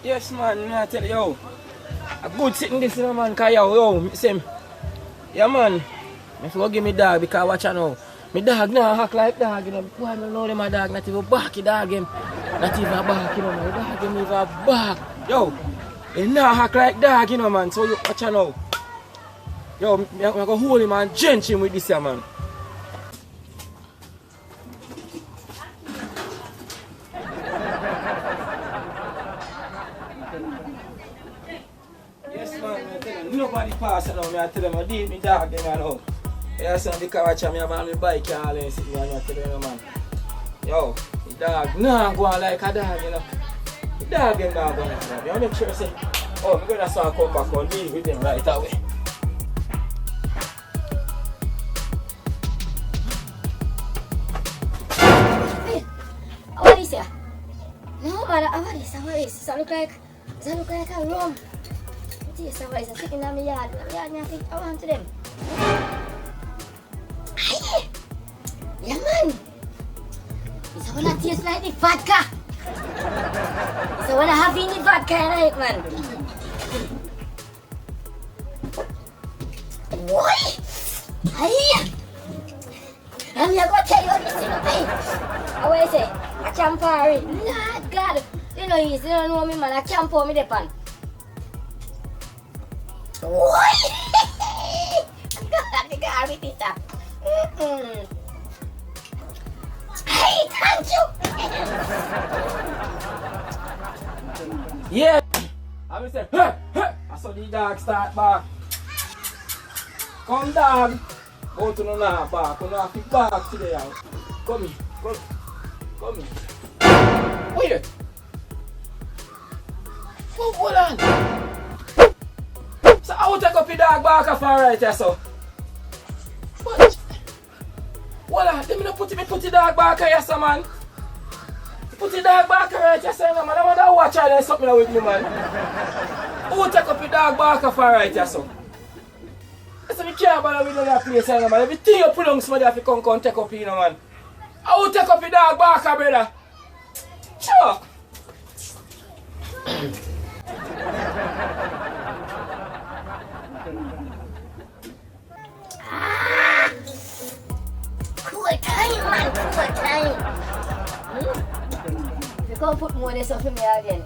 Yes, man, I tell you, yo. A good sitting this, man, because yo, same. Yeah, man. I forgot give me dog because watch out now. My dog now act like dog, you know. Boy, I don't know them my dog, not even bark, dog him. Not even bark, you know, my dog him even bark. Yo, he now act like dog, you know, man. So you watch out now. Yo, I'm going to hold him and drench him with this here, man. Yes, man, I tell you, nobody pass it now. I tell them, I deal me dog, them, you know. Yeah, son, because watch out, I have a bike and all that, I tell you, man. Yo, the dog, nah, go on like a dog, you know. The dog, them dog, you know. You make sure, say, oh, I'm going to start come back and deal with them right away. What is it? No, but what is it? Does that look like a rum? What is it? What is it? Sitting in my yard. I think I want to them. Aye! Yeah, man! It's one that tastes like the vodka! It's one that have in the vodka, right, man? What? Aye! I'm going to tell you this, you know, hey! What is it? A Campari. Lord God! You know, you don't know me, man. I can't pour me the pan. What? God, the guy with it, Hey, thank you! Yeah! I will say, hey, hey! I saw the dog start back. Come, dog! Go to no now, back. Come now, pick back today. Come here, come here. Wait! Oh, hold on! So I will take up the dog back off right here, so. What? Hold on, let me not put the dog back here, so, man. Put the dog back right here, so, man. I want to watch her and something with me, man. Who will take up the dog back off right here, so? So we can't bother with that place, man. Everything you put on somebody have to come take up, you know, man. I will take up the dog back, brother. Sure. Cool time, man. Cool time. You can't put more of this stuff in me again.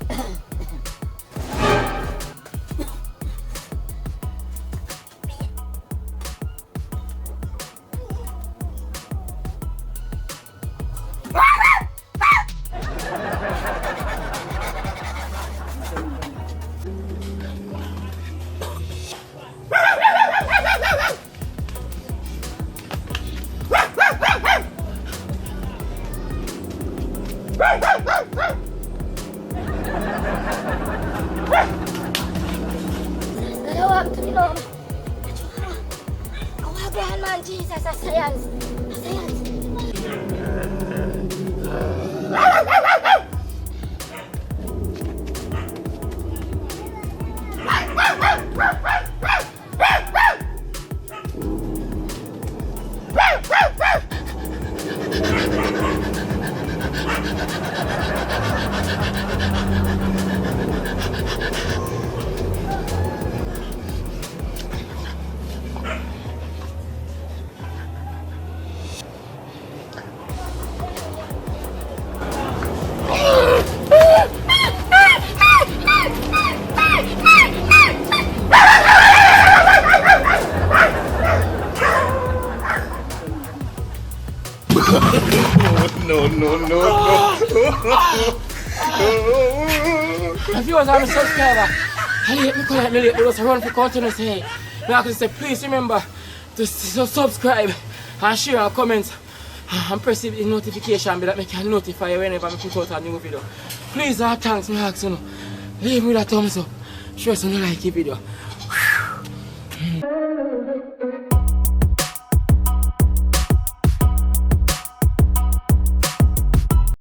Man, Jesus, a science. A science. No. If you was a subscriber, and you was run for continuous, hey, I can say, please remember to subscribe and share and comment and press the notification bell that I can notify you whenever I put out a new video. Please, thanks, me ask you. Leave me that thumbs up. Show us you like the video.